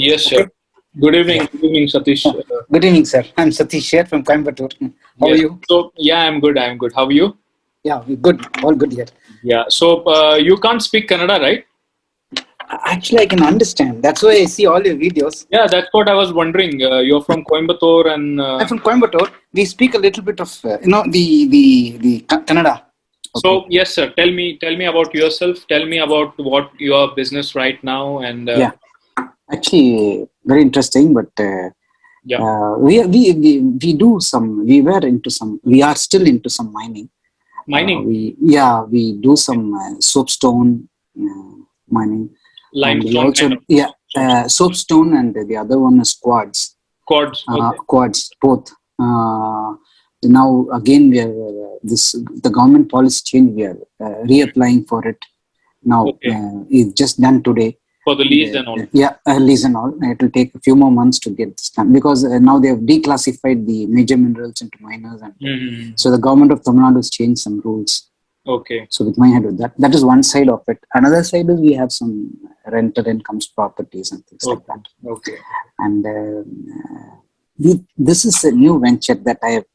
Yes, sir. Okay. Good evening. Yeah. Good evening, Satish. Good evening, sir. I'm Satish here from Coimbatore. How are Yes. you? So, yeah, I'm good. I'm good. How are you? Yeah, we're good. All good here. Yeah. So, you can't speak Kannada, right? Actually, I can understand. That's why I see all your videos. Yeah, that's what I was wondering. You're from Coimbatore and I'm from Coimbatore. We speak a little bit of, the Kannada. Okay. so yes, sir. Tell me about yourself. Tell me about what your business right now and Yeah. Actually, very interesting. But yeah, we do some. We are still into some mining. mining, We do some soapstone mining, and we limestone kind also of soapstone. soapstone, and the other one is quartz. Quartz. Okay. Quartz both. Now again we are this the government policy change. We are reapplying for it now. Okay. It's just done today. For the lease and all. Lease and all. It will take a few more months to get this done because now they have declassified the major minerals into miners, and so the government of Tamil Nadu has changed some rules. Okay. So with my head with that, that is one side of it. Another side is we have some rental incomes, properties, and things like that. Okay. And this is a new venture that I have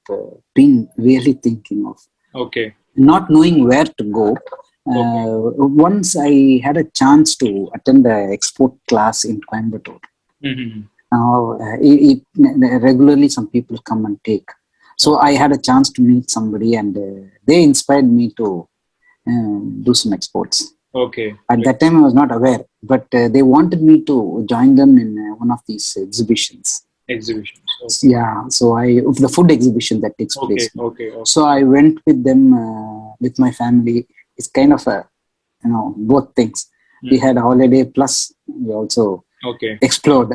been really thinking of. Okay. Not knowing where to go. Once I had a chance to attend the export class in Coimbatore. Now, regularly some people come and take. So I had a chance to meet somebody, and they inspired me to do some exports. Okay. At that time, I was not aware, but they wanted me to join them in one of these exhibitions. Exhibitions. Okay. Yeah, so the food exhibition that takes place. Okay. So I went with them, with my family. It's kind of both things. We had a holiday plus we also explored.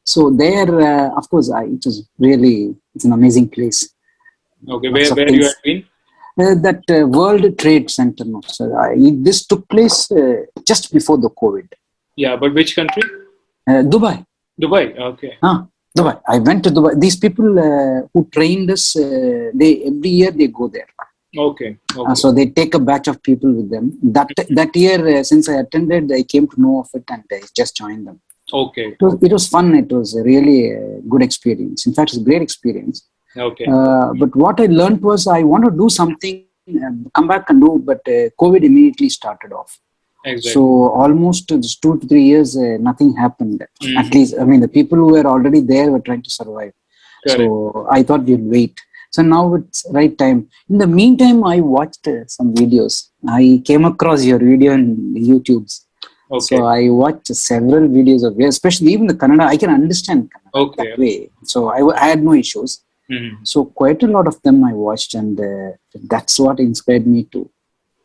So there, of course, it's an amazing place. Okay, where you have been? That World Trade Center. No, sir. This took place just before the COVID. Yeah, but which country? Dubai. Dubai. Okay. Dubai. I went to Dubai. These people who trained us, every year they go there. Okay. So they take a batch of people with them. That year, since I attended, I came to know of it and I just joined them. Okay. It was fun. It was a really good experience. In fact, it's a great experience. Okay. But what I learned was I want to do something, come back and do, but COVID immediately started off. Exactly. So almost 2 to 3 years, nothing happened. At least, the people who were already there were trying to survive. Correct. So I thought we'd wait. So now it's right time. In the meantime, I watched some videos. I came across your video on YouTube. Okay. So I watched several videos of you, especially even the Kannada. I can understand Kannada that way. So I had no issues. So quite a lot of them I watched, and that's what inspired me to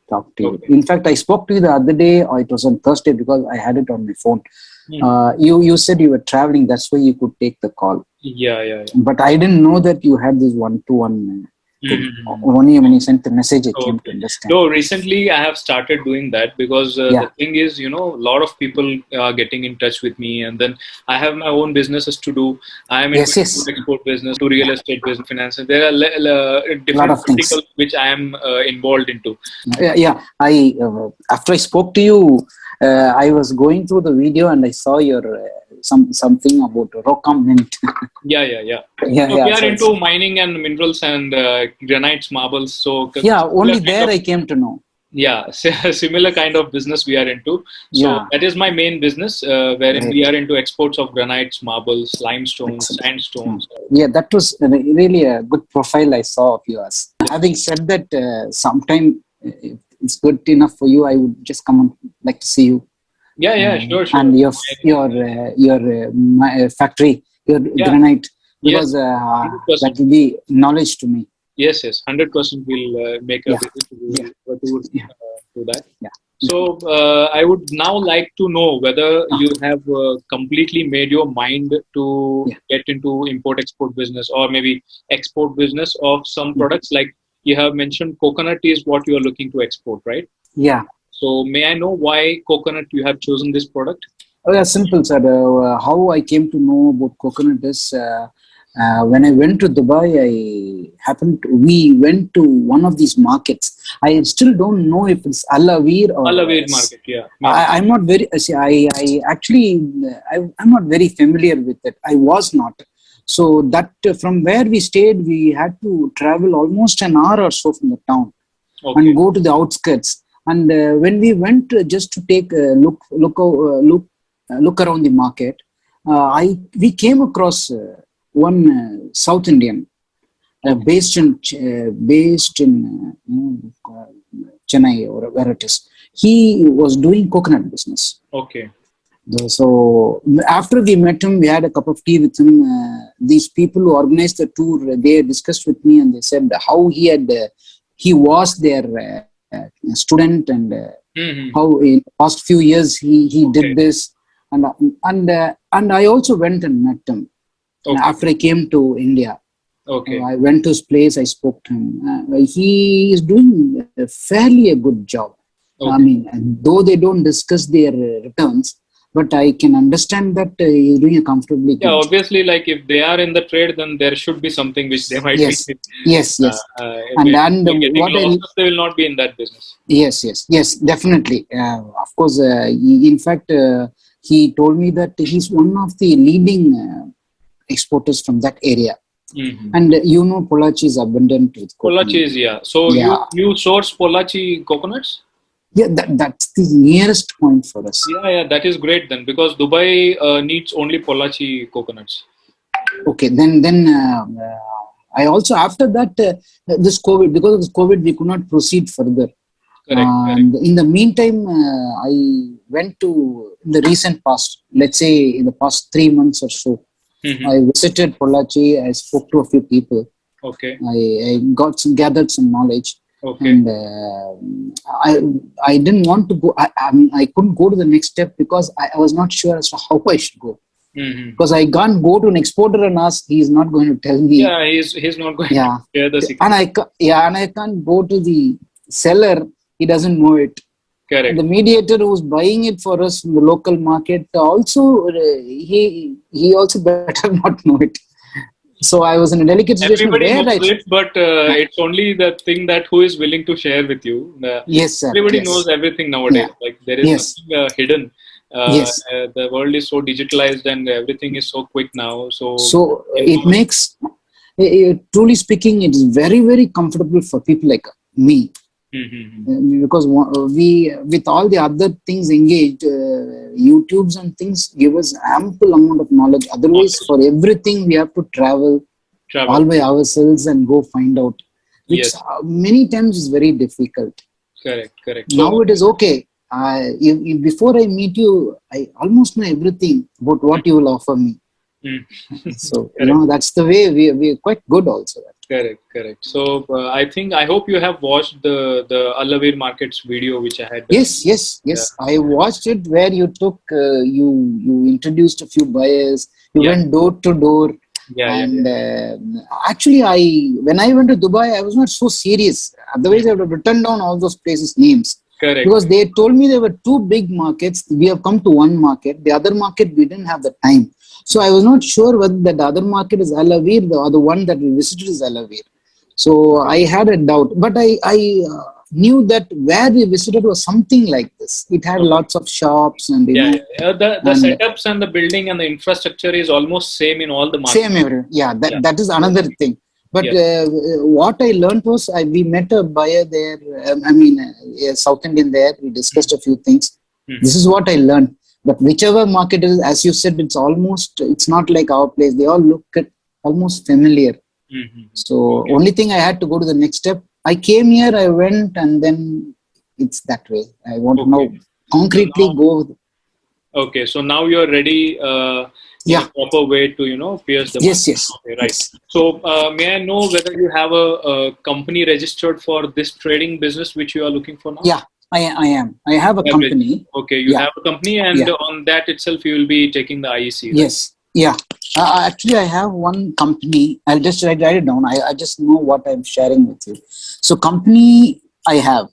talk to you. In fact, I spoke to you the other day, or it was on Thursday because I had it on my phone. You said you were traveling, that's why you could take the call. Yeah. But I didn't know that you had this one-to-one thing. Only when you sent the message, I came to understand. No, recently I have started doing that because the thing is, a lot of people are getting in touch with me, and then I have my own businesses to do. I am in export business, to real estate business, finance. There are different verticals which I am involved into. After I spoke to you, I was going through the video and I saw your something about Rockam Mint. Yeah. We are into mining and minerals and granites, marbles. So only there I came to know. Yeah, similar kind of business we are into. So that is my main business, wherein we are into exports of granites, marbles, limestones, sandstones. Yeah, that was really a good profile I saw of yours. Having said that, sometime it's good enough for you, I would just come and like to see you. Yeah, sure. And your factory, your granite, because that will be knowledge to me. Yes, 100% we'll make a visit to that. Yeah. So I would now like to know whether you have completely made your mind to get into import-export business, or maybe export business of some products. Like you have mentioned, coconut is what you are looking to export, right? Yeah. So may I know why coconut you have chosen this product? Simple, sir. How I came to know about coconut is When I went to Dubai, we went to one of these markets. I still don't know if it's Al Awir or Al Awir market, yeah. Maybe. I'm not very. See, I actually I'm not very familiar with it. I was not. So that from where we stayed, we had to travel almost an hour or so from the town and go to the outskirts. And when we went just to take a look around the market, we came across one South Indian based in Chennai or where it is. He was doing coconut business. Okay. So after we met him, we had a cup of tea with him. These people who organized the tour, they discussed with me and they said how he was their student and how in the past few years he did this. And I also went and met him after I came to India. I went to his place. I spoke to him. He is doing fairly a good job. I mean, though they don't discuss their returns, but I can understand that he's doing a comfortably good job. Obviously, like if they are in the trade, then there should be something which they might be. Yes. And what they will not be in that business. Yes, definitely. Of course, in fact, he told me that he's one of the leading exporters from that area. Mm-hmm. And Pollachi is abundant with coconut. Pollachi is, yeah. So you source Pollachi coconuts? Yeah, that's the nearest point for us. Yeah, that is great then, because Dubai needs only Pollachi coconuts. Okay, then I also, after that, this COVID, because of this COVID, we could not proceed further. Correct. And in the meantime, I went to, in the recent past, let's say in the past 3 months or so, I visited Pollachi. I spoke to a few people. Okay. I gathered some knowledge. Okay. And I didn't want to go. I mean, I couldn't go to the next step because I was not sure as to how I should go. Because I can't go to an exporter and ask. He's not going to tell me. Yeah, he's not going to share the secret. And I can't go to the seller. He doesn't know it. Correct. The mediator who's buying it for us in the local market also he also better not know it. So I was in a delicate situation. Everybody knows it, but it's only the thing that who is willing to share with you. Yes, sir. Everybody knows everything nowadays. Yeah. Like there is nothing hidden. The world is so digitalized and everything is so quick now. So it makes, truly speaking, it is very, very comfortable for people like me. Because we, with all the other things engaged, YouTubes and things give us ample amount of knowledge. Otherwise, for everything we have to travel all by ourselves and go find out, which many times is very difficult. Correct. Now it is okay. Before I meet you, I almost know everything about what you will offer me. So that's the way we're quite good also. Correct. So I hope you have watched the Al Awir Markets video which I had. Yes. I watched it where you took you introduced a few buyers. You went door to door. Actually, when I went to Dubai, I was not so serious. Otherwise, I would have written down all those places' names. Correct. Because they told me there were two big markets. We have come to one market. The other market, we didn't have the time. So I was not sure whether the other market is Al Awir or the one that we visited is Al Awir. So I had a doubt. But I knew that where we visited was something like this. It had lots of shops and the setups and the building and the infrastructure is almost same in all the markets. Same everywhere. That is another thing. But what I learned was we met a buyer there. A South Indian there. We discussed a few things. This is what I learned. But whichever market is, as you said, it's not like our place. They all look almost familiar. So only thing I had to go to the next step. I came here, I went, and then it's that way. I want to know concretely go. Okay, so now you're ready in a proper way to, pierce the market. Yes. Okay, right. Yes. So may I know whether you have a company registered for this trading business which you are looking for now? Yeah, I am. I have a company. Okay, you have a company and on that itself you will be taking the IEC. Right? Yes. Yeah. Actually, I have one company. I'll just write it down. I just know what I'm sharing with you. So company I have.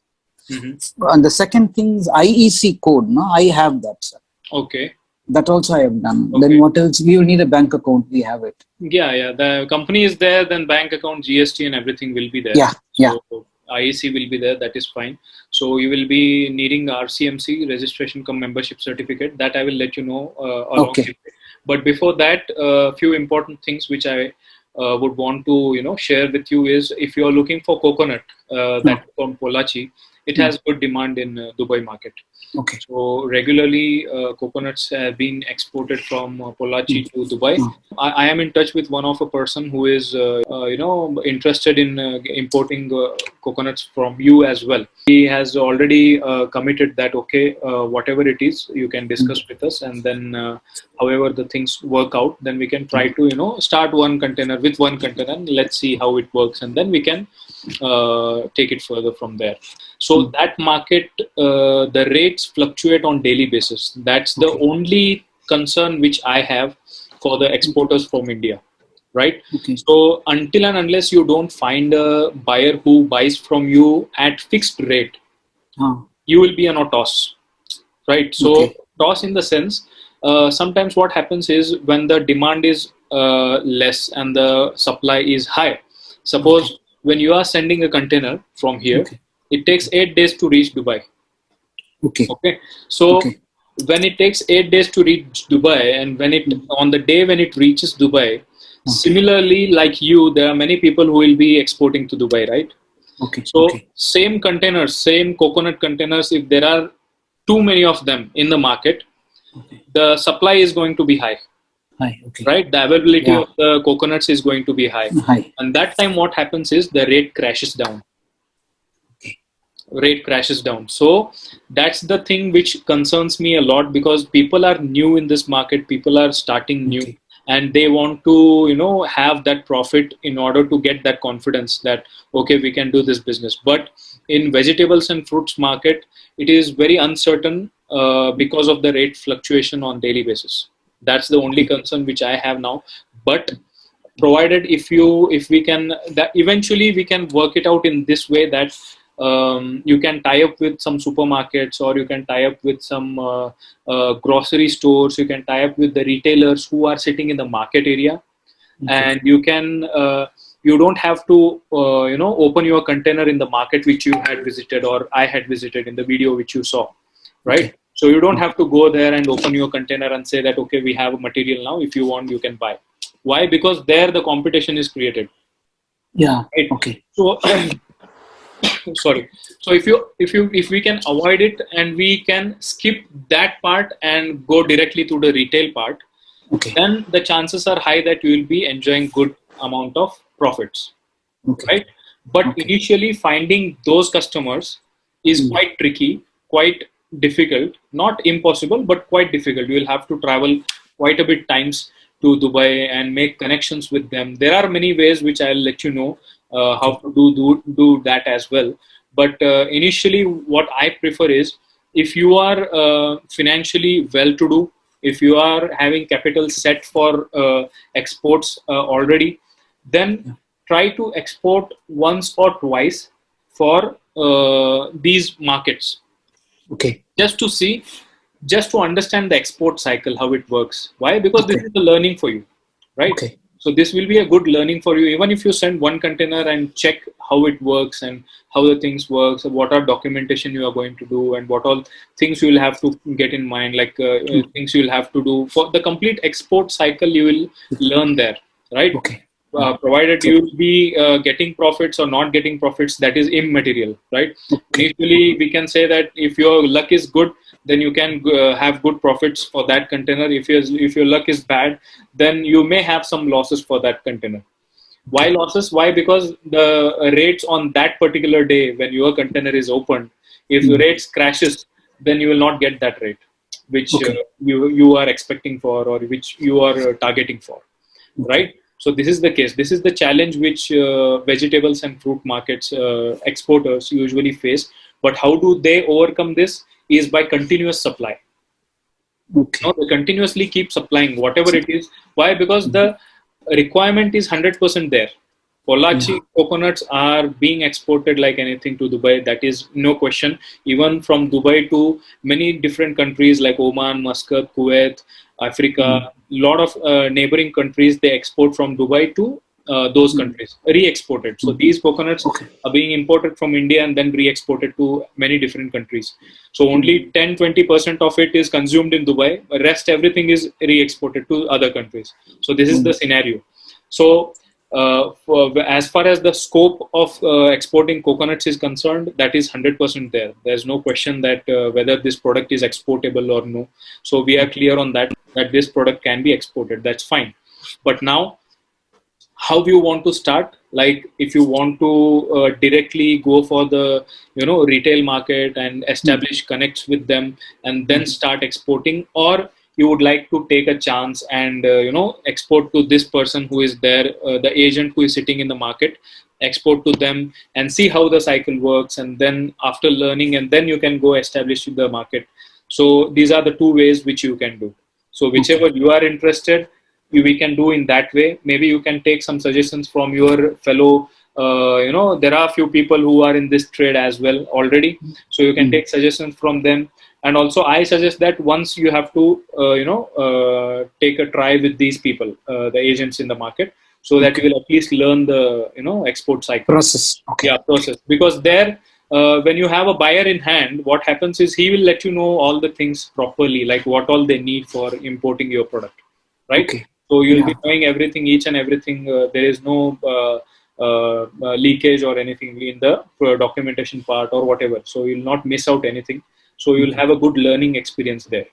And the second thing is IEC code. No, I have that, sir. Okay. That also I have done. Okay. Then what else? We will need a bank account. We have it. Yeah. The company is there, then bank account, GST, and everything will be there. Yeah. So IEC will be there. That is fine. So you will be needing RCMC, registration cum membership certificate. That I will let you know along Okay. the way. But before that, a few important things which I would want to share with you is, if you are looking for coconut that from Pollachi, it has good demand in Dubai market. Okay. So regularly, coconuts have been exported from Pollachi to Dubai. I am in touch with one of a person who is, interested in importing coconuts from you as well. He has already committed that, okay, whatever it is, you can discuss with us, and then however the things work out, then we can try to start one container with one container, and let's see how it works, and then we can take it further from there. So that market, the rates fluctuate on daily basis. That's the only concern which I have for the exporters from India, right? Okay. So until and unless you don't find a buyer who buys from you at fixed rate, you will be on a toss, right? So toss in the sense, sometimes what happens is, when the demand is less and the supply is high. Suppose when you are sending a container from here, it takes 8 days to reach Dubai. Okay. So when it takes 8 days to reach Dubai, and when it on the day when it reaches Dubai, similarly, like you, there are many people who will be exporting to Dubai, right? So same containers, same coconut containers, if there are too many of them in the market, the supply is going to be high. Right? The availability of the coconuts is going to be high. And that time what happens is, the rate crashes down. So that's the thing which concerns me a lot, because people are new in this market, people are starting new, and they want to have that profit in order to get that confidence that, okay, we can do this business. But in vegetables and fruits market, it is very uncertain because of the rate fluctuation on daily basis. That's the only concern which I have now. But provided if we can, that eventually we can work it out in this way, that you can tie up with some supermarkets, or you can tie up with some grocery stores, you can tie up with the retailers who are sitting in the market area, and you can you don't have to open your container in the market which you had visited, or I had visited in the video which you saw, right? So you don't have to go there and open your container and say that, okay, we have a material now, if you want you can buy. Why? Because there the competition is created. Right? So sorry. So if we can avoid it, and we can skip that part and go directly to the retail part, then the chances are high that you will be enjoying good amount of profits, right? But initially finding those customers is quite tricky, quite difficult, not impossible, but quite difficult. You will have to travel quite a bit times to Dubai and make connections with them. There are many ways which I'll let you know how to do that as well. But initially, what I prefer is, if you are financially well-to-do, if you are having capital set for exports already, then try to export once or twice for these markets. Just to see, just to understand the export cycle, how it works. Why? Because this is the learning for you, right? So this will be a good learning for you. Even if you send one container and check how it works and how the things works, what are documentation you are going to do, and what all things you will have to get in mind, like things you will have to do for the complete export cycle, you will learn there, right? Provided you will be getting profits or not getting profits, that is immaterial, right? Usually we can say that if your luck is good, then you can have good profits for that container. If your luck is bad, then you may have some losses for that container. Why losses? Why? Because the rates on that particular day when your container is opened, if the rates crashes, then you will not get that rate which you are expecting for, or which you are targeting for, right? So this is the case. This is the challenge which vegetables and fruit markets exporters usually face. But how do they overcome this? Is by continuous supply. They continuously keep supplying whatever it is. Why? Because the requirement is 100% there. Pollachi coconuts are being exported like anything to Dubai. That is no question. Even from Dubai to many different countries like Oman, Muscat, Kuwait, Africa, lot of neighboring countries, they export from Dubai to those countries, re-exported. So these coconuts are being imported from India and then re-exported to many different countries. So only 10-20% of it is consumed in Dubai. The rest everything is re-exported to other countries. So this is the scenario. So as far as the scope of exporting coconuts is concerned, that is 100% there. There's no question that whether this product is exportable or no. So we are clear on that this product can be exported. That's fine. But now, how you want to start? Like if you want to directly go for the retail market and establish connects with them and then start exporting, or you would like to take a chance and export to this person who is there, the agent who is sitting in the market, export to them and see how the cycle works, and then after learning, and then you can go establish the market. So these are the two ways which you can do. So whichever you are interested, we can do in that way. Maybe you can take some suggestions from your fellow, there are a few people who are in this trade as well already, so you can take suggestions from them. And also I suggest that once you have to take a try with these people, the agents in the market, so that you will at least learn the export cycle process. Process. Because there, when you have a buyer in hand, what happens is he will let you know all the things properly, like what all they need for importing your product, right? So you'll be knowing everything, each and everything. There is no leakage or anything in the documentation part or whatever. So you'll not miss out anything. So you'll have a good learning experience there.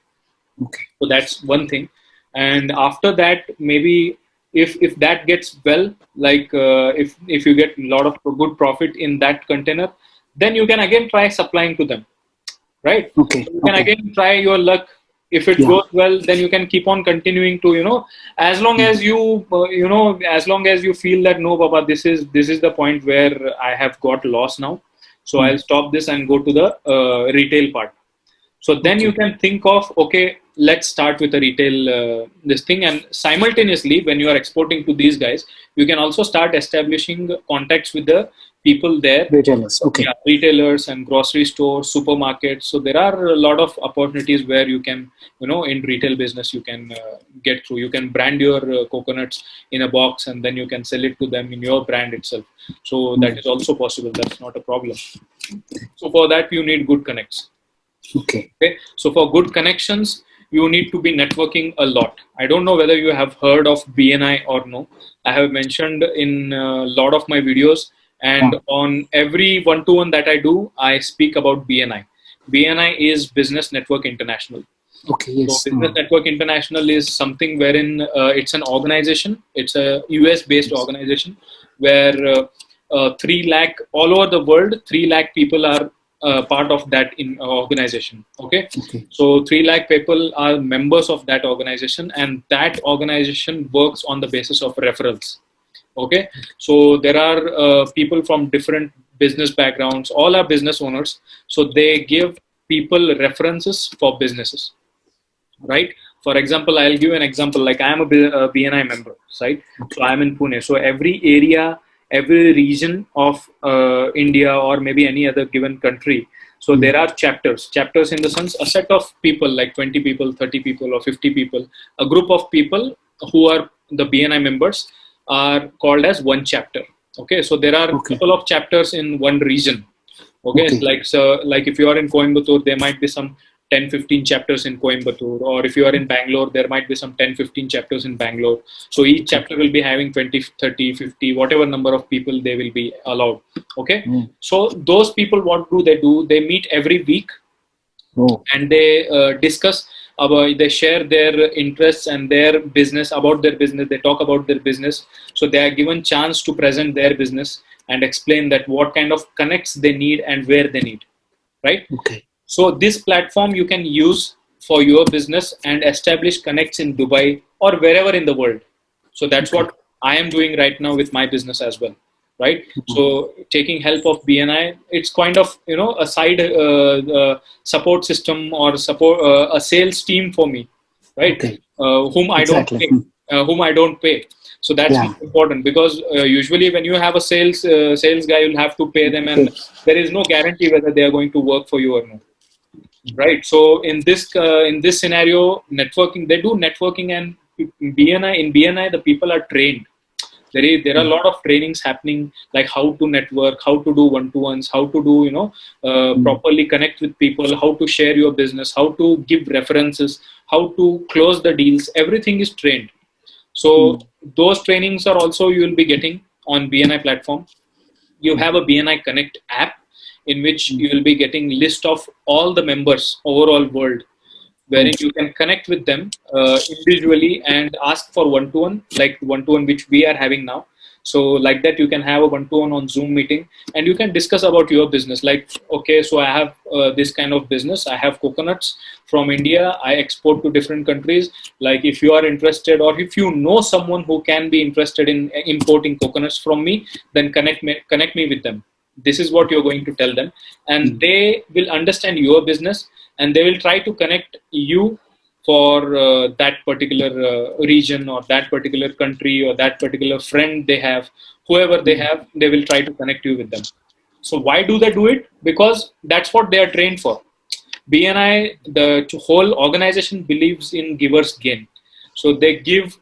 So that's one thing. And after that, maybe if that gets well, like if you get a lot of good profit in that container, then you can again try supplying to them, right? So you can again try your luck. If it goes well, then you can keep on continuing to, as long as you, as long as you feel that no, Baba, this is the point where I have got lost now. So I'll stop this and go to the retail part. So then you can think of, okay, let's start with a retail this thing, and simultaneously when you are exporting to these guys, you can also start establishing contacts with the people there, retailers, retailers and grocery stores, supermarkets. So there are a lot of opportunities where you can, in retail business, you can get through. You can brand your coconuts in a box and then you can sell it to them in your brand itself. So that is also possible. That's not a problem. So for that, you need good connects. Okay. So for good connections, you need to be networking a lot. I don't know whether you have heard of BNI or no. I have mentioned in a lot of my videos, and on every one-to-one that I do, I speak about BNI. BNI is Business Network International. Okay, yes. So Business Network International is something wherein it's an organization. It's a US-based organization where 3 lakh, all over the world, 3 lakh people are part of that organization. Okay? So 3 lakh people are members of that organization, and that organization works on the basis of referrals. Okay, so there are people from different business backgrounds, all are business owners, so they give people references for businesses, right? For example, I'll give an example. Like I am a BNI member, right? So I'm in Pune. So every area, every region of India or maybe any other given country, so there are chapters in the sense a set of people, like 20 people, 30 people or 50 people, a group of people who are the BNI members are called as one chapter. Okay, so there are a couple of chapters in one region. Okay, like if you are in Coimbatore, there might be some 10-15 chapters in Coimbatore, or if you are in Bangalore, there might be some 10-15 chapters in Bangalore. So each chapter will be having 20, 30, 50, whatever number of people they will be allowed. Okay, so those people, what do? They meet every week, and they discuss about, they share their interests and their business, about their business. They talk about their business. So they are given chance to present their business and explain that what kind of connects they need and where they need, right? So this platform you can use for your business and establish connects in Dubai or wherever in the world. So that's what I am doing right now with my business as well, right? So taking help of BNI, it's kind of, a side support system or support a sales team for me, right? Whom I don't pay. So that's important, because usually when you have a sales guy, you'll have to pay them, and there is no guarantee whether they are going to work for you or not. Right. So in this scenario, networking, they do networking, and BNI the people are trained. There are a lot of trainings happening, like how to network, how to do one-to-ones, how to do properly connect with people, how to share your business, how to give references, how to close the deals. Everything is trained. So those trainings are also you will be getting on BNI platform. You have a BNI Connect app in which you will be getting list of all the members overall world, wherein you can connect with them individually and ask for one-to-one, like one-to-one which we are having now. So like that, you can have a one-to-one on Zoom meeting, and you can discuss about your business. Like, okay, so I have this kind of business. I have coconuts from India. I export to different countries. Like, if you are interested, or if you know someone who can be interested in importing coconuts from me, then connect me with them. This is what you're going to tell them, and they will understand your business, and they will try to connect you for that particular region, or that particular country, or that particular friend they have. Whoever they have, they will try to connect you with them. So why do they do it? Because that's what they are trained for. BNI, the whole organization believes in givers gain. So they give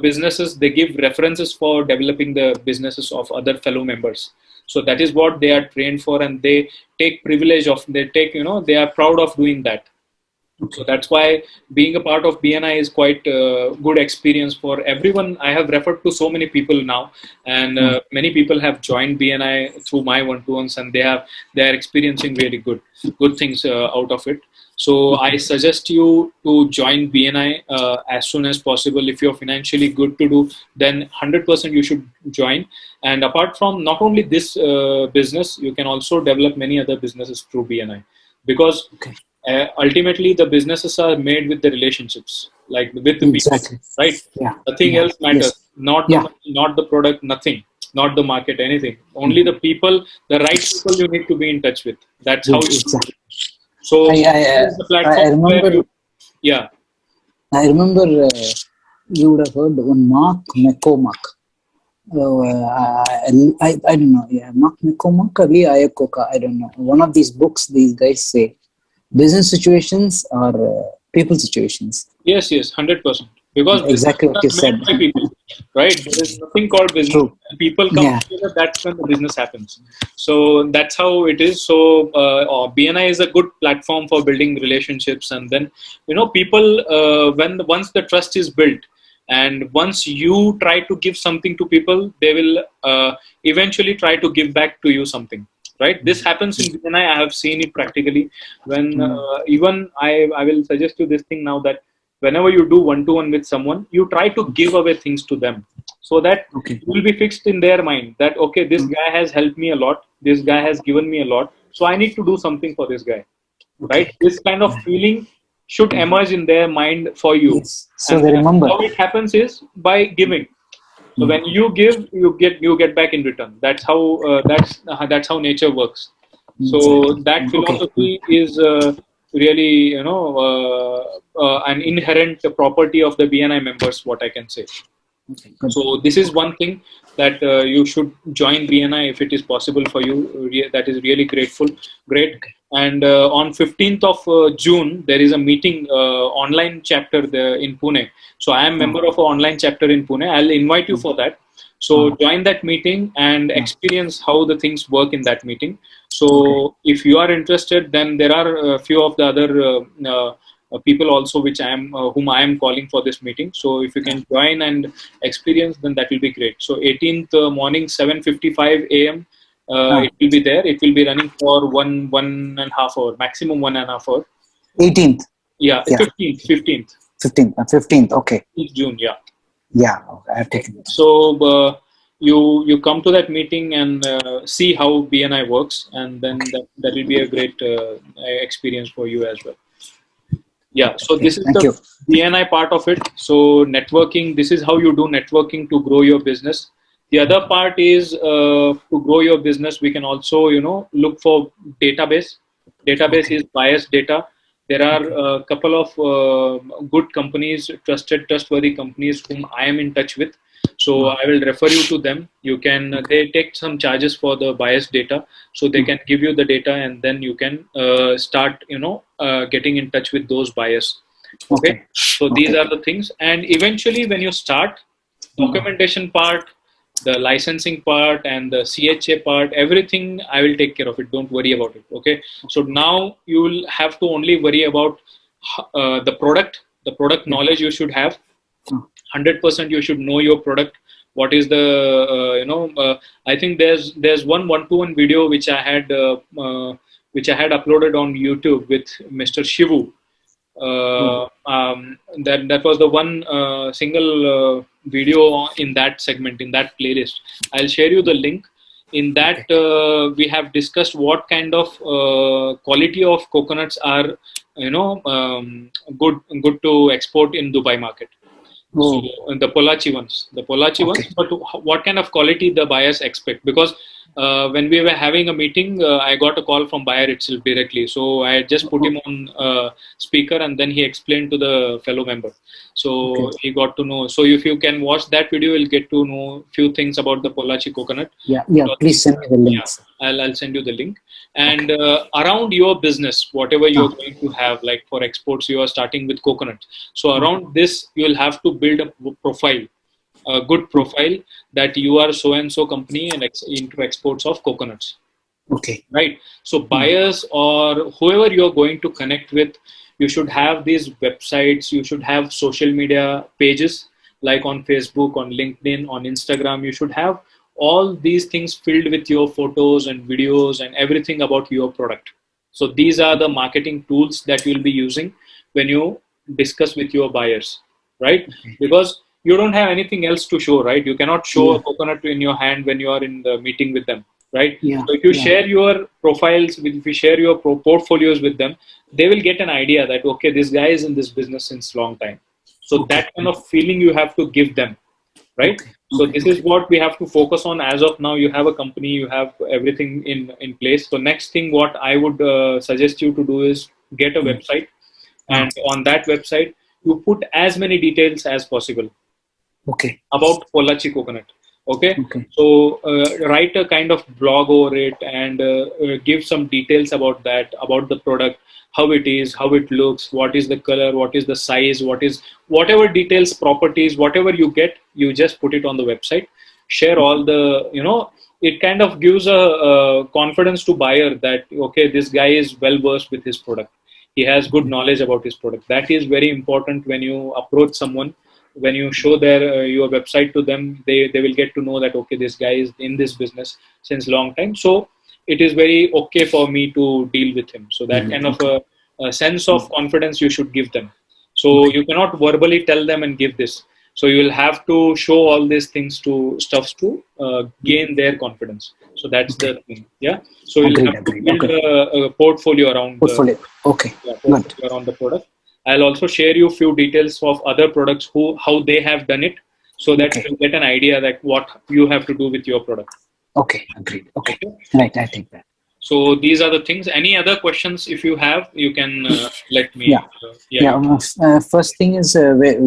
businesses, they give references for developing the businesses of other fellow members. So that is what they are trained for, and they take privilege of, they are proud of doing that. So that's why being a part of BNI is quite a good experience for everyone. I have referred to so many people now, and many people have joined BNI through my one-to-ones, and they are experiencing really good things out of it. So I suggest you to join BNI as soon as possible. If you're financially good to do, then 100% you should join. And apart from not only this business, you can also develop many other businesses through BNI, because ultimately the businesses are made with the relationships, like with the people, right? Nothing else matters. Not the money, not the product, nothing, not the market, anything. Only the people, the right people you need to be in touch with. That's how you do it. So this is the platform I remember, where you, I remember you would have heard one Mark McCormack. I don't know. Yeah, Mark McCormack or Lee Iacocca, I don't know. One of these books, these guys say business situations are people situations. Yes, 100%. Because exactly what you said. By people, right? There is nothing called business. True. People come together. That's when the business happens. So that's how it is. So BNI is a good platform for building relationships, and then people once the trust is built, and once you try to give something to people, they will eventually try to give back to you something. Right, this happens in BNI. I have seen it practically. When even I will suggest you this thing now, that whenever you do one-to-one with someone, you try to give away things to them, so that it will be fixed in their mind that, okay, this guy has helped me a lot. This guy has given me a lot. So I need to do something for this guy. Right? This kind of feeling should emerge in their mind for you. Yes. So they remember. How it happens is by giving. So when you give, you get back in return. That's how nature works. So that philosophy is really an inherent property of the BNI members. What I can say. So this is one thing that you should join BNI if it is possible for you. That is really great. And on 15th of June, there is a meeting, online chapter there in Pune. So I am member of an online chapter in Pune. I'll invite you for that. So join that meeting and experience how the things work in that meeting. So if you are interested, then there are a few of the other people also whom I am calling for this meeting. So if you can join and experience, then that will be great. So 18th morning, 7:55 a.m. It will be there. It will be running for one and a half hour, maximum 1.5 hour. 18th. Yeah, 15th. 15th. Okay. June. Yeah. Yeah, I've taken it. So you come to that meeting and see how BNI works, and then that will be a great experience for you as well. Yeah, so this is the BNI part of it. So networking, this is how you do networking to grow your business. The other part is to grow your business, we can also, look for database. Database is biased data. There are a couple of good companies, trustworthy companies whom I am in touch with. So I will refer you to them. You can they take some charges for the bias data, so they can give you the data, and then you can start getting in touch with those buyers. Okay. So these are the things, and eventually when you start, documentation part, the licensing part, and the CHA part, everything I will take care of it. Don't worry about it. Okay. So now you will have to only worry about the product knowledge you should have. 100% you should know your product. What is the I think there's one-to-one video which I had uploaded on YouTube with Mr. Shivu. That was the one single video in that segment, in that playlist. I'll share you the link. In that we have discussed what kind of quality of coconuts are good to export in Dubai market. So the Polachi ones, but what kind of quality the buyers expect? Because when we were having a meeting, I got a call from buyer itself directly. So I just put him on speaker, and then he explained to the fellow member. So he got to know. So if you can watch that video, you'll get to know few things about the Polachi coconut. Yeah. Please send me the links. Yeah, I'll send you the link. And around your business, whatever you're going to have, like for exports, you are starting with coconut. So around this, you will have to build a profile, a good profile, that you are so and so company and into exports of coconuts. Okay. Right. So buyers or whoever you're going to connect with, you should have these websites. You should have social media pages like on Facebook, on LinkedIn, on Instagram. You should have all these things filled with your photos and videos and everything about your product. So these are the marketing tools that you'll be using when you discuss with your buyers, right? Because you don't have anything else to show, right? You cannot show a coconut in your hand when you are in the meeting with them, right? So if you share your profiles, if you share your portfolios with them, they will get an idea that, okay, this guy is in this business since long time. So that kind of feeling you have to give them, right? So this is what we have to focus on. As of now, you have a company, you have everything in place. So next thing what I would suggest you to do is get a website, and on that website you put as many details as possible about Polachi coconut. Okay. So write a kind of blog over it, and give some details about that, about the product, how it is, how it looks, what is the color, what is the size, whatever details, properties, whatever you get, you just put it on the website. Share all the, it kind of gives a confidence to buyer that, okay, this guy is well versed with his product. He has good knowledge about his product. That is very important when you approach someone. When you show your website to them, they will get to know that, okay, this guy is in this business since long time. So it is very okay for me to deal with him. So that kind of a sense of confidence you should give them. So you cannot verbally tell them and give this. So you will have to show all these things to gain their confidence. So that's the thing. Yeah. So you'll have to build a portfolio around portfolio around the product. I'll also share you a few details of other products how they have done it, so that you get an idea that what you have to do with your product. Okay, agreed. Okay. Right, I take that. So these are the things. Any other questions if you have, you can let me. First thing is how do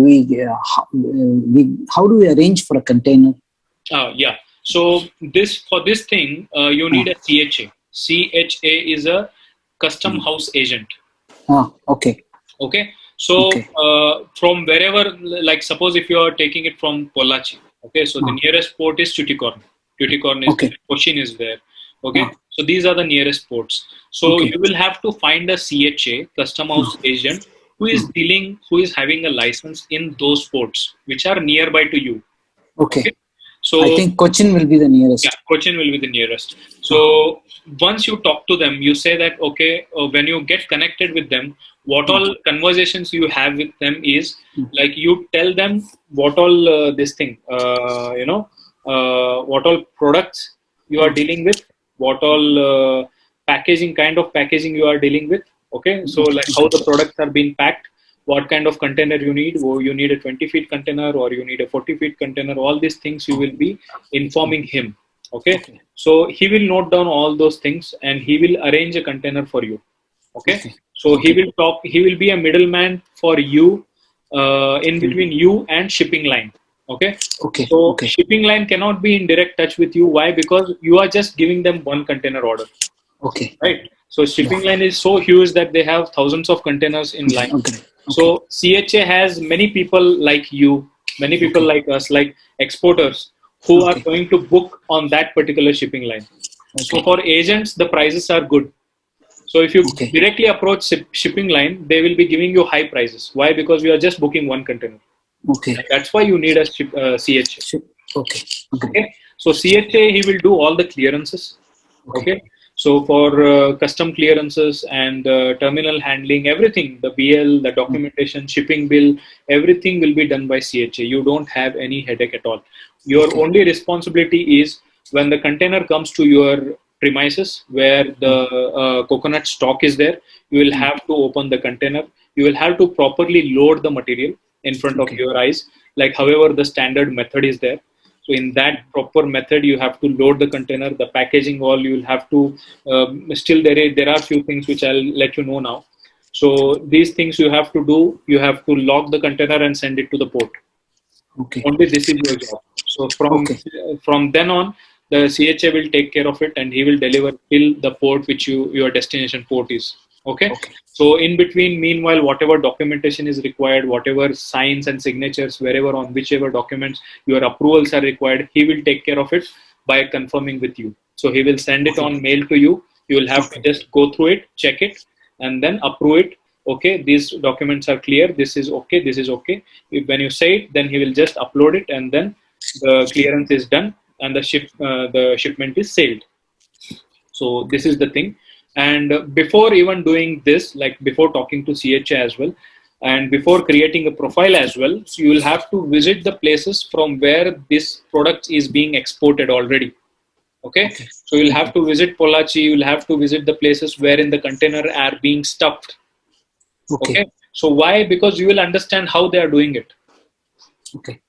we arrange for a container? So for this thing, you need a CHA. CHA is a custom house agent. Okay. So from wherever, like suppose if you are taking it from Polachi, okay, so the nearest port is Tuticorin. Tuticorin is there, Cochin is there. Okay, so these are the nearest ports. So you will have to find a CHA, custom house agent, who is having a license in those ports which are nearby to you. Okay. So I think Cochin will be the nearest. Yeah, Cochin will be the nearest. So once you talk to them, you say that, okay, when you get connected with them, what all conversations you have with them is like you tell them what all what all products you are dealing with, what all kind of packaging you are dealing with. Okay, so like how the products are being packed, what kind of container you need, or you need a 20 feet container or you need a 40 feet container, all these things you will be informing him. Okay, so he will note down all those things and he will arrange a container for you. Okay, So he will talk. He will be a middleman for you, in between you and shipping line. Okay. So shipping line cannot be in direct touch with you. Why? Because you are just giving them one container order. Right. So shipping line is so huge that they have thousands of containers in line. So CHA has many people like you, many people like us, like exporters who are going to book on that particular shipping line. So for agents, the prices are good. So if you directly approach shipping line, they will be giving you high prices. Why? Because you are just booking one container. And that's why you need a CHA. Okay. So CHA, he will do all the clearances. Okay. So for custom clearances and terminal handling, everything, the BL, the documentation, shipping bill, everything will be done by CHA. You don't have any headache at all. Your only responsibility is when the container comes to your premises where the coconut stock is there, you will have to open the container. You will have to properly load the material in front of your eyes, like however the standard method is there. So in that proper method, you have to load the container, the packaging, all you will have to. Still, there are few things which I'll let you know now. So these things you have to do. You have to lock the container and send it to the port. Only this is your job. So from then on, the CHA will take care of it and he will deliver till the port which your destination port is. Okay. So in between, meanwhile, whatever documentation is required, whatever signs and signatures, wherever on whichever documents your approvals are required, he will take care of it by confirming with you. So he will send it on mail to you. You will have to just go through it, check it, and then approve it. Okay, these documents are clear. This is okay. This is okay. When you say it, then he will just upload it, and then the clearance is done, and the shipment is sailed. So this is the thing. And before even doing this, like before talking to CHA as well, and before creating a profile as well, so you will have to visit the places from where this product is being exported already. Okay. So you'll have to visit Pollachi. You'll have to visit the places wherein the container are being stuffed. Okay. So why? Because you will understand how they are doing it.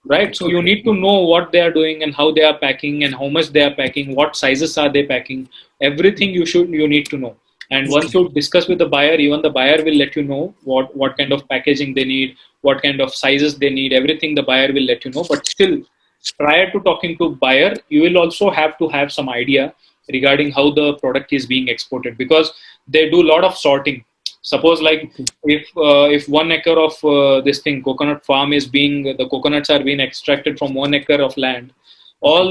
Right. So you need to know what they are doing and how they are packing and how much they are packing, what sizes are they packing. Everything you need to know. And once you discuss with the buyer, even the buyer will let you know what kind of packaging they need, what kind of sizes they need. Everything the buyer will let you know. But still, prior to talking to buyer, you will also have to have some idea regarding how the product is being exported, because they do a lot of sorting. Suppose like if 1 acre of this thing coconut farm is being, the coconuts are being extracted from 1 acre of land, all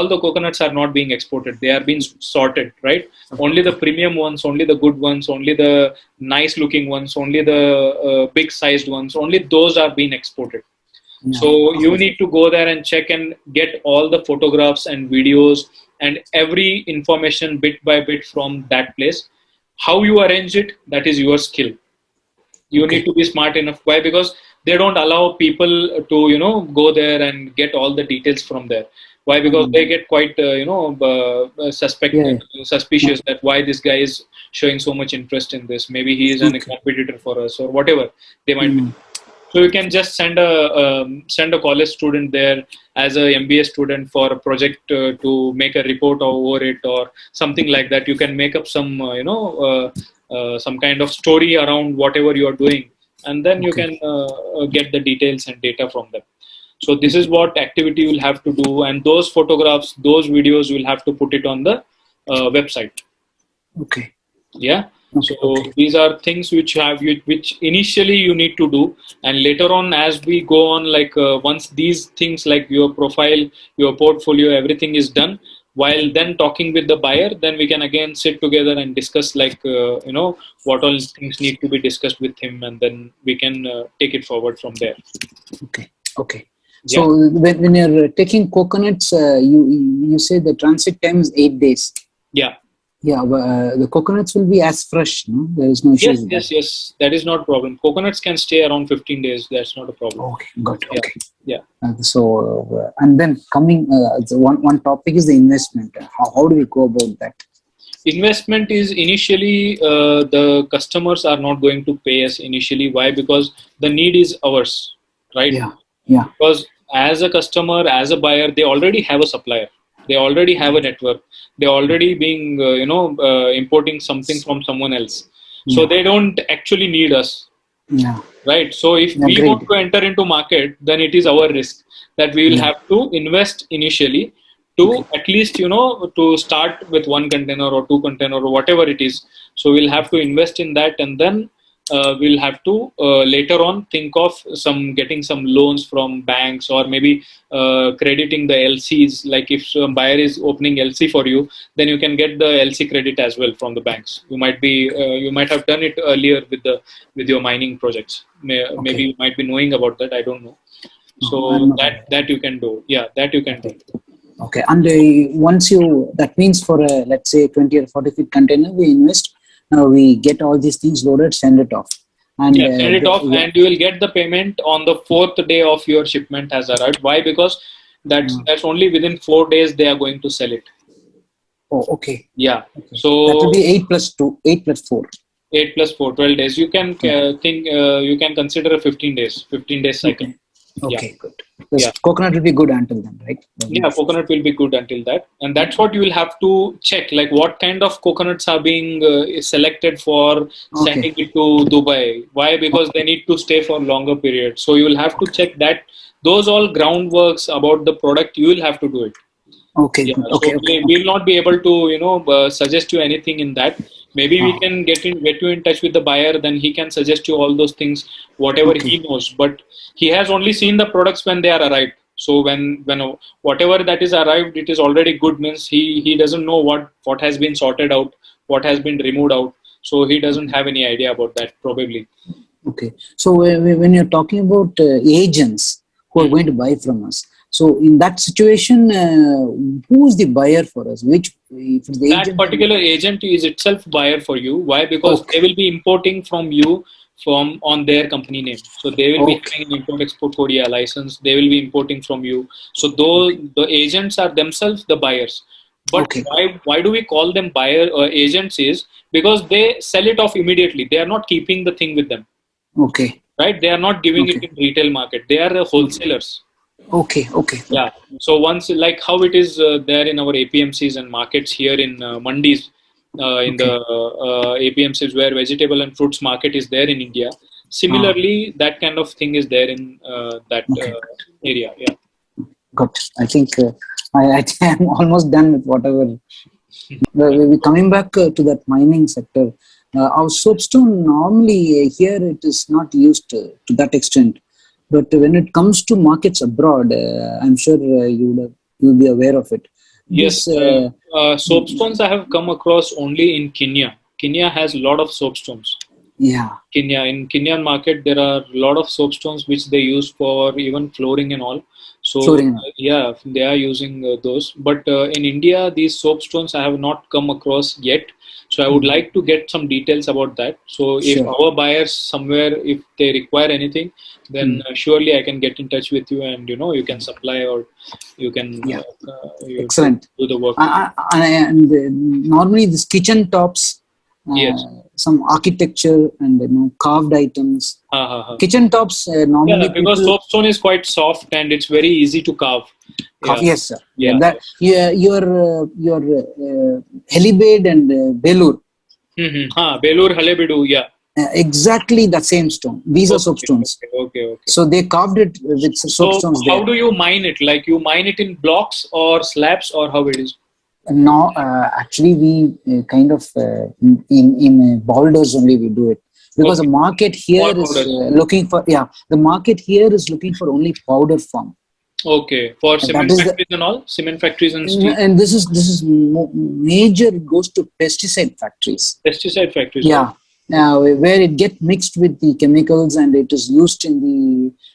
the coconuts are not being exported. They are being sorted, right? Only the premium ones, only the good ones, only the nice looking ones, only the big sized ones, only those are being exported. So you need to go there and check and get all the photographs and videos and every information bit by bit from that place. How you arrange it, that is your skill. You need to be smart enough. Why? Because they don't allow people to go there and get all the details from there. Why? Because they get quite suspicious that why this guy is showing so much interest in this. Maybe he is a competitor for us or whatever they might be. So you can just send a college student there as a MBA student for a project to make a report over it or something like that. You can make up some some kind of story around whatever you are doing, and then you can get the details and data from them. So this is what activity you will have to do, and those photographs, those videos, you will have to put it on the website. Yeah. So these are things which initially you need to do, and later on as we go on, like once these things like your profile, your portfolio, everything is done, while then talking with the buyer, then we can again sit together and discuss like what all things need to be discussed with him, and then we can take it forward from there. So when you're taking coconuts, you say the transit time is 8 days. The coconuts will be as fresh, no? There is no issue. Yes. That is not a problem. Coconuts can stay around 15 days. That's not a problem. Got it. And then coming, one topic is the investment. How do we go about that? Investment is initially the customers are not going to pay us initially. Why? Because the need is ours, right? Because as a customer, as a buyer, they already have a supplier. They already have a network. They're already being, importing something from someone else. So they don't actually need us. Yeah. Right. So if we want to enter into market, then it is our risk that we will have to invest initially to at least, to start with one container or two container or whatever it is. So we'll have to invest in that, and then we'll have to later on think of getting some loans from banks, or maybe crediting the LCs. Like if some buyer is opening LC for you, then you can get the LC credit as well from the banks. You might have done it earlier with your mining projects. Maybe you might be knowing about that. I don't know. So that you can do. Yeah, that you can do. Okay, and once that means for a, let's say 20 or 40 feet container, we invest. We get all these things loaded, send it off. And send it off, and you will get the payment on the 4th day of your shipment has arrived. Why? Because that's only within 4 days they are going to sell it. Oh, okay. Yeah. Okay. So that will be 8 plus 2, 8 plus 4. 8 plus 4, 12 days. You can you can consider a 15 days cycle. Okay, good. Coconut will be good until then, right? Yeah, coconut will be good until that. And that's what you will have to check, like what kind of coconuts are being selected for sending it to Dubai. Why? Because they need to stay for longer periods. So you will have to check that. Those all groundworks about the product, you will have to do it. Okay. Yeah. Okay. So we will not be able to, suggest you anything in that. Maybe we can get you in touch with the buyer, then he can suggest you all those things, whatever he knows. But he has only seen the products when they are arrived. So when whatever that is arrived, it is already good. Means he doesn't know what has been sorted out, what has been removed out. So he doesn't have any idea about that probably. Okay. So when you're talking about agents who are going to buy from us, so in that situation, who is the buyer for us? That particular agent is itself buyer for you. Why? Because they will be importing from you on their company name. So they will be having an import-export Korea license. They will be importing from you. So the agents are themselves the buyers. But why do we call them buyer or agents? Is because they sell it off immediately. They are not keeping the thing with them. Okay. Right? They are not giving it in retail market. They are wholesalers. Okay. Yeah. So once, like how it is there in our APMCs and markets here in mandis, in the APMCs where vegetable and fruits market is there in India. Similarly, that kind of thing is there in that area. Yeah. Good. I think I am almost done with whatever. We're coming back to that mining sector. Our soapstone normally here it is not used to that extent. But when it comes to markets abroad, I'm sure you'll be aware of it. Yes, soapstones I have come across only in Kenya. Kenya has a lot of soapstones. Yeah. In Kenyan market, there are a lot of soapstones which they use for even flooring and all. So yeah, they are using those. But in India, these soapstones I have not come across yet. So I would like to get some details about that. So if our buyers somewhere, if they require anything, then surely I can get in touch with you, and you can supply, or you can excellent do the work. And normally these kitchen tops, some architecture and carved items. Kitchen tops normally. Yeah, because soapstone is quite soft and it's very easy to carve. Yes, sir. Your Helibed and Belur. Belur, Halebedu, yeah. Exactly the same stone. These are soapstones. Okay. So they carved it with soapstones. So how do you mine it? Like you mine it in blocks or slabs, or how it is? No, actually we kind of in boulders only we do it, because the market here is looking for the market here is looking for only powder form. Okay, for cement factories and all, cement factories and steel. And this is major goes to pesticide factories. Pesticide factories. Yeah. Where it gets mixed with the chemicals and it is used in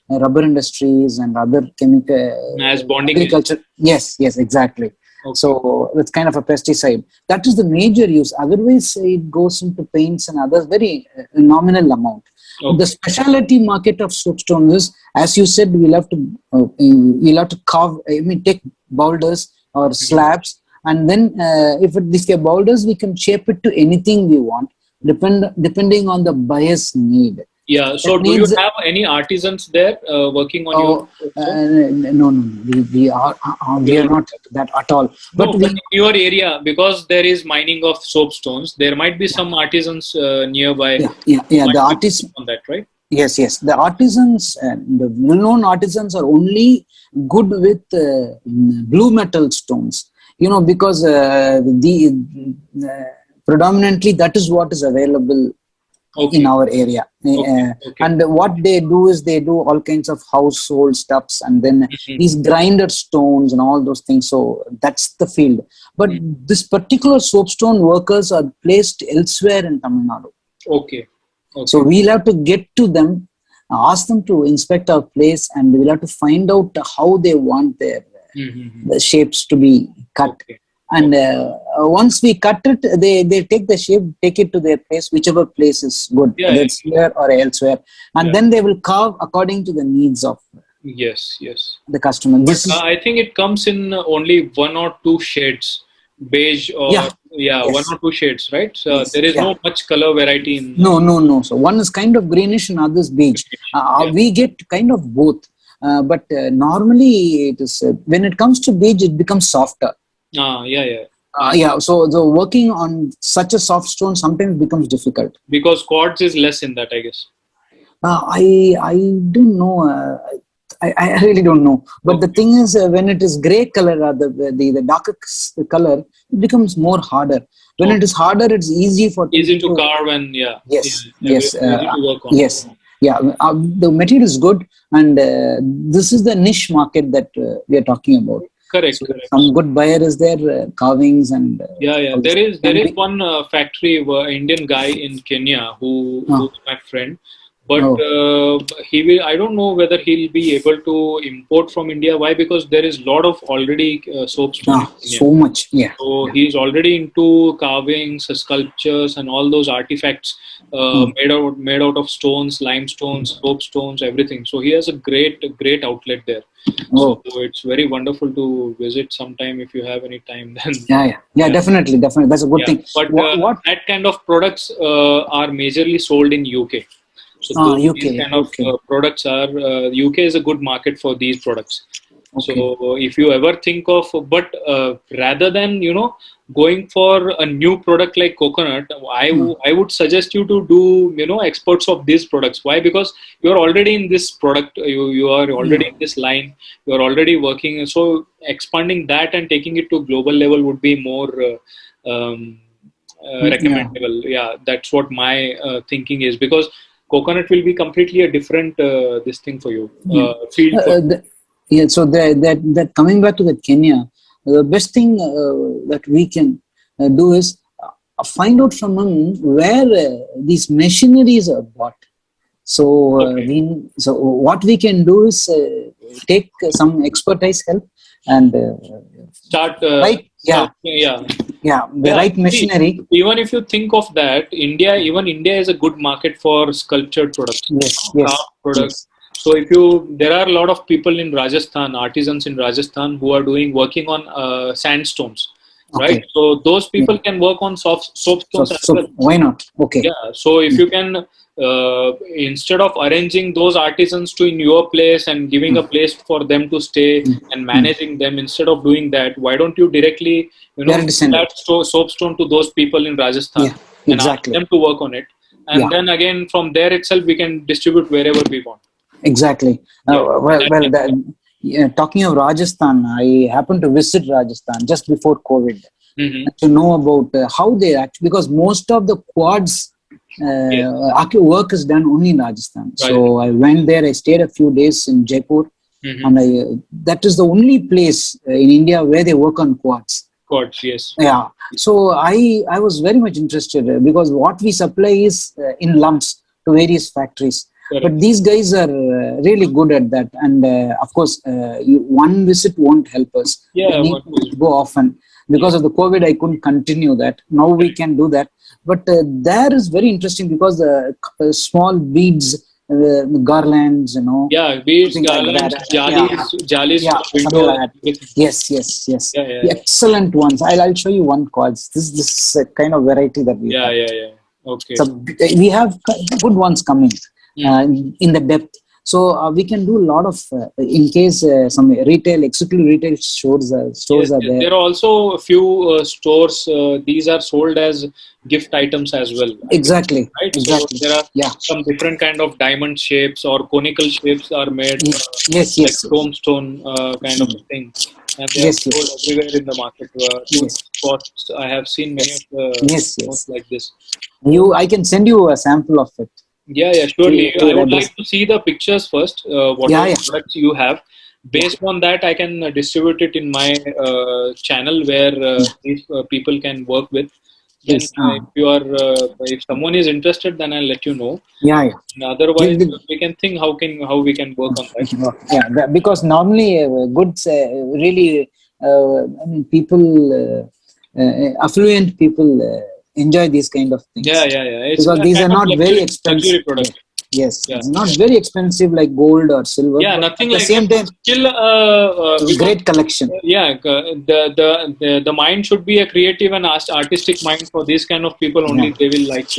the rubber industries and other chemical as bonding agriculture. Yes, exactly. Okay. So it's kind of a pesticide. That is the major use. Otherwise, it goes into paints and others, very nominal amount. Okay. The specialty market of soapstone is, as you said, you'll have to carve. Take boulders or slabs, and then if these boulders, we can shape it to anything we want, depending on the buyer's need. Yeah. So, That do you needs. have any artisans there working on your Oh, stone? no. We are not that at all. But No, but in your area, because there is mining of soapstones, there might be some artisans nearby who yeah. The might be artists. working on that, right? Yes. The artisans, the well-known artisans are only good with blue metal stones. Because the predominantly that is what is available in Okay. our area. Okay. Okay. And what they do is they do all kinds of household stuffs, and then Mhm. these grinded stones and all those things. So that's the field. But Mhm. this particular soapstone workers are placed elsewhere in Tamil Nadu. Okay. So Okay. we'll have to get to them, ask them to inspect our place, and we'll have to find out how they want their Mhm. the shapes to be cut. Okay. And Okay. once we cut it, they take the shape, take it to their place, whichever place is good, Yeah. whether Yeah. it's here or elsewhere. And Yeah. then they will carve according to the needs of Yes. Yes. the customer. But This is, I think it comes in only one or two shades, beige yeah, or yeah, one yes, or two shades, right? So yes, there is yeah. no much color variety in. No. So one is kind of greenish and others beige. Yeah. We get kind of both. But normally it is, when it comes to beige, it becomes softer. Yeah, yeah. Yeah, so the working on such a soft stone sometimes becomes difficult. Because quartz is less in that, I guess. I don't know. I really don't know. But the Okay. thing is, when it is gray color, the darker color, it becomes more harder. When it Okay. is harder, it's easy for Easy people to to. carve and yeah, yeah, Yes, yes, easy to work on. yes. Yeah, the material is good, and this is the niche market that we are talking about. Correct, So correct. some good buyer is there, carvings and Yeah, yeah. all this There can is be. one factory Indian guy in Kenya Oh, who's my friend, but oh, he will. I don't know whether he'll be able to import from India. Why? Because there is lot of already soapstone in Kenya. so much. Yeah, So yeah. he's already into carvings, sculptures, and all those artifacts Mm. made out of stones, limestones, soapstones, everything. So he has a great outlet there. So Oh, it's very wonderful to visit sometime if you have any time. Then yeah. yeah, Definitely. That's a good yeah. thing. But What? that kind of products are majorly sold in UK. So these UK. kind of Okay. products are UK is a good market for these products. So Okay. if you ever think of, but rather than going for a new product like coconut, Mm. I would suggest you to do exports of these products. Why? Because you are already in this product, you are already in Mm. this line, you are already working. So expanding that and taking it to global level would be more Yeah. recommendable. Yeah, that's what my thinking is, because coconut will be completely a different this thing for you, Yeah. field for. Yeah. So that coming back to the Kenya, the best thing that we can do is find out from them where these machineries are bought. So Okay. so what we can do is take some expertise help and Start, right. Yeah. yeah, Yeah. The yeah. right See, machinery. even if you think of that, even India is a good market for sculptured products, Yes. craft Yes. products. Yes. So there are a lot of people in Rajasthan, artisans in Rajasthan, who are working on sandstones, right? Okay. So those Yeah. people can work on So soapstones as so well. why not? Okay. Yeah, so if Yeah. you can, instead of arranging those artisans to in your place and giving a Mm, place for them to stay mm, and mm. managing them, instead of doing that, why don't you directly, Direct give send that it. soapstone to those people in Rajasthan Yeah. and ask Exactly. them to work on it, Yeah. and then again from there itself we can distribute wherever we want. Exactly. Yeah, that Well, can be done. yeah, talking of Rajasthan, I happened to visit Rajasthan just before COVID Hmm. to know about how they actually, because most of the quads Yes, work is done only in Rajasthan. So I Rajasthan. went there, I stayed a few days in Jaipur, Hmm. and that is the only place in India where they work on quads. Gods, yes. Yeah. So I was very much interested because what we supply is in lumps to various factories. But Correct. these guys are really good at that. And of course, one visit won't help us. We Yeah, need what to is go often. Because yes. of the COVID, I couldn't continue that. Now we Correct. can do that. But there is very interesting because the small beads, garlands, Yeah, beads, something like that. garlands, Yeah. jalis Yeah, for something windows, like that. everything. Yes. Yeah, yeah, The yeah. excellent ones. I'll show you one quads. This kind of variety that we Yeah, have. yeah, yeah. Okay. So we have good ones coming. in the depth. So we can do a lot of in case some exclusive retail stores are there. There are also a few stores. These are sold as gift items as well. Exactly. Right. Exactly. So there are some different kind of diamond shapes or conical shapes are made. Yes. Like stone kind of a thing, and they are sold everywhere in the market. Spots. I have seen many of the stones like this. I can send you a sample of it. Yeah, surely. I would like to see the pictures first. Whatever products you have, based on that, I can distribute it in my channel where these people can work with. Then, if someone is interested, then I'll let you know. Otherwise, we can think how we can work on that. Because normally goods really, I mean, people, affluent people enjoy these kind of things. It's because these are not very expensive. Yes, it's not very expensive like gold or silver. Nothing at the like same that. Time, still great collection. The mind should be a creative and artistic mind. For these kind of people only, they will like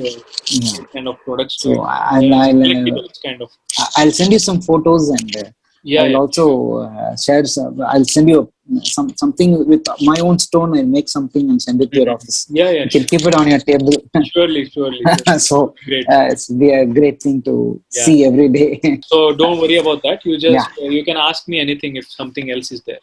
kind of products. So I'll send you some photos and. I'll also share I'll send you something with my own stone. I'll make something and send it to your office. You can keep it on your table. Surely. So it's be a great thing to see every day. So don't worry about that. You just you can ask me anything if something else is there.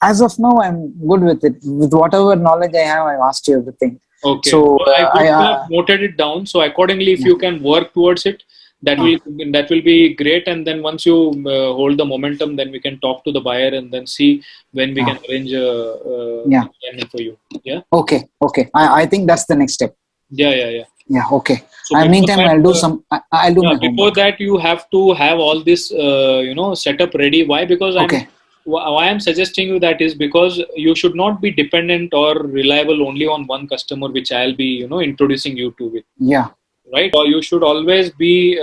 As of now, I'm good with it. With whatever knowledge I have, I've asked you everything. Okay. So I have noted it down. So accordingly, if you can work towards it, that will be great. And then once you hold the momentum, then we can talk to the buyer and then see when we can arrange a for you. Yeah. Okay. I think that's the next step. Yeah. Okay. So meantime, I'll do some. I'll do my before homework. that, you have to have all this setup ready. Why? Because why I'm suggesting you that is because you should not be dependent or reliable only on one customer, which I'll be introducing you to with. Yeah. Right, or you should always be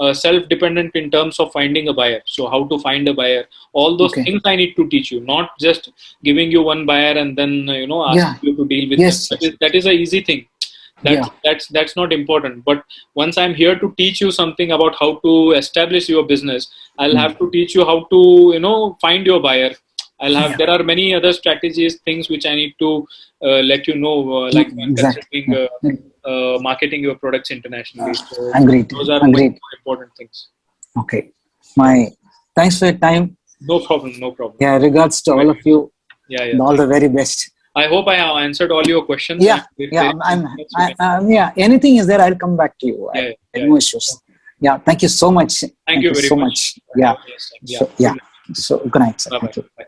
self-dependent in terms of finding a buyer. So how to find a buyer, all those things I need to teach you, not just giving you one buyer and then asking you to deal with them. That is a easy thing. That's not important. But once I'm here to teach you something about how to establish your business, I'll have to teach you how to find your buyer. There are many other strategies, things which I need to let you know, like considering marketing your products internationally. So those are much more important things. Okay. Thanks for your time. No problem. Yeah, regards to all of you. Yeah. All the very best. I hope I have answered all your questions. Yeah. Anything is there, I'll come back to you. No issues. Yeah. Thank you so much. Thank you very much. Yeah. So good night, sir. Thank you. Bye.